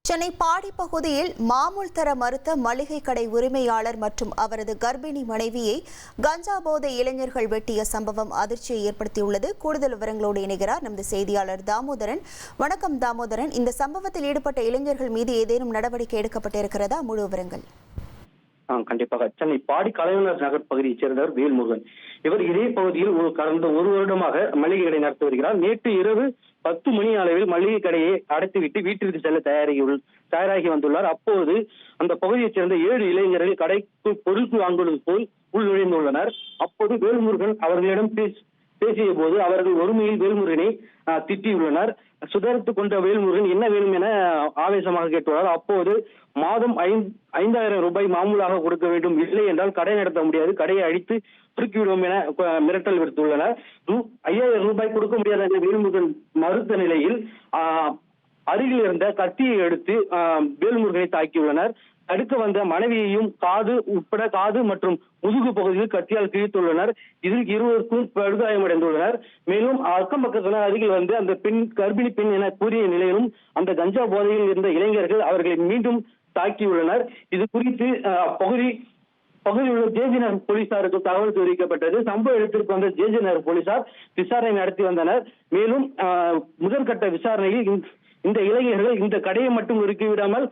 சென்னை பாடி பகுதியில் மாமூல் தர மறுத்த மளிகை கடை உரிமையாளர் மற்றும் அவரது கர்ப்பிணி மனைவியை கஞ்சா போதை இளைஞர்கள் வெட்டிய சம்பவம் அதிர்ச்சியை ஏற்படுத்தியுள்ளது. கூடுதல் விவரங்களோடு இணைகிறார் நமது செய்தியாளர் தாமோதரன். வணக்கம் தாமோதரன், இந்த சம்பவத்தில் ஈடுபட்ட இளைஞர்கள் மீது ஏதேனும் நடவடிக்கை எடுக்கப்பட்டிருக்கிறதா? முழு விவரங்கள். கண்டிப்பாக. சென்னை பாடி கலைஞர் நகர் பகுதியைச் சேர்ந்தவர் வேல்முருகன். இவர் இதே பகுதியில் கடந்த ஒரு வருடமாக மளிகை கடை நடத்தி வருகிறார். நேற்று இரவு 10 மணி அளவில் மளிகை கடையை அடைத்துவிட்டு வீட்டிற்கு செல்ல தயாராகி வந்துள்ளார். அப்போது அந்த பகுதியைச் சேர்ந்த 7 இளைஞர்கள் கடைக்கு பொருட்கள் வாங்குவது போல் உள் நுழைந்துள்ளனர். அப்போது வேல்முருகன் அவர்களிடம் பேசிய போது அவர்கள் ஒருமையில் வேல்முருகனை திட்டியுள்ளனர். சுதரித்துக் கொண்ட வேல்முருகன் என்ன வேணும் என ஆவேசமாக கேட்டுள்ளார். அப்போது மாதம் 5,000 ரூபாய் மாமூலாக கொடுக்க வேண்டும், இல்லை என்றால் கடை நடத்த முடியாது, கடையை அடித்து துருக்கிவிடுவோம் என மிரட்டல் விடுத்துள்ளனர். 5,000 ரூபாய் கொடுக்க முடியாது என வேல்முருகன் மறுத்த நிலையில் அருகில் இருந்த கத்தியை எடுத்து வேல்முருகனை தாக்கியுள்ளனர். தடுக்க வந்த மனைவியையும் காது மற்றும் முதுகு பகுதியில் கத்தியால் கிழித்துள்ளனர். இதில் இருவருக்கும் படுகாயமடைந்துள்ளனர். மேலும் அக்கம் பக்கத்தினர் அருகில் வந்து அந்த பெண் கர்ப்பிணி பெண் என கூறிய நிலையிலும் அந்த கஞ்சா போதையில் இருந்த இளைஞர்கள் அவர்களை மீண்டும் தாக்கியுள்ளனர். இது குறித்து பகுதியில் உள்ள ஜேஜி நகர் போலீசாருக்கு தகவல் தெரிவிக்கப்பட்டது. சம்பவ இடத்திற்கு வந்த ஜேஜி நகர் போலீசார் விசாரணை நடத்தி வந்தனர். மேலும் முதற்கட்ட விசாரணையில் இந்த இளைஞர்கள் இந்த கடையை மட்டும் ஒதுக்கிவிடாமல்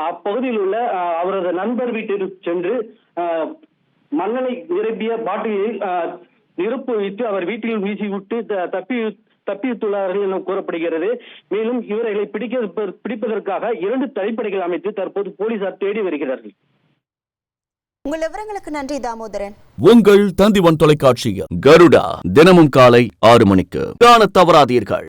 அப்பகுதியில் உள்ள அவரது நண்பர் வீட்டிற்கு சென்று மண்ணெண்ணை நிரப்பிய பாட்டிலில் நெருப்பு வைத்து அவர் வீட்டில் வீசிவிட்டு தப்பித்துள்ளார்கள் என கூறப்படுகிறது. மேலும் இவர்களை பிடிப்பதற்காக 2 தனிப்படைகள் அமைத்து தற்போது போலீசார் தேடி வருகிறார்கள். உங்கள் விவரங்களுக்கு நன்றி தாமோதரன். உங்கள் தந்திவன் தொலைக்காட்சியில் கருடா தினமும் காலை 6 மணிக்கு காண தவறாதீர்கள்.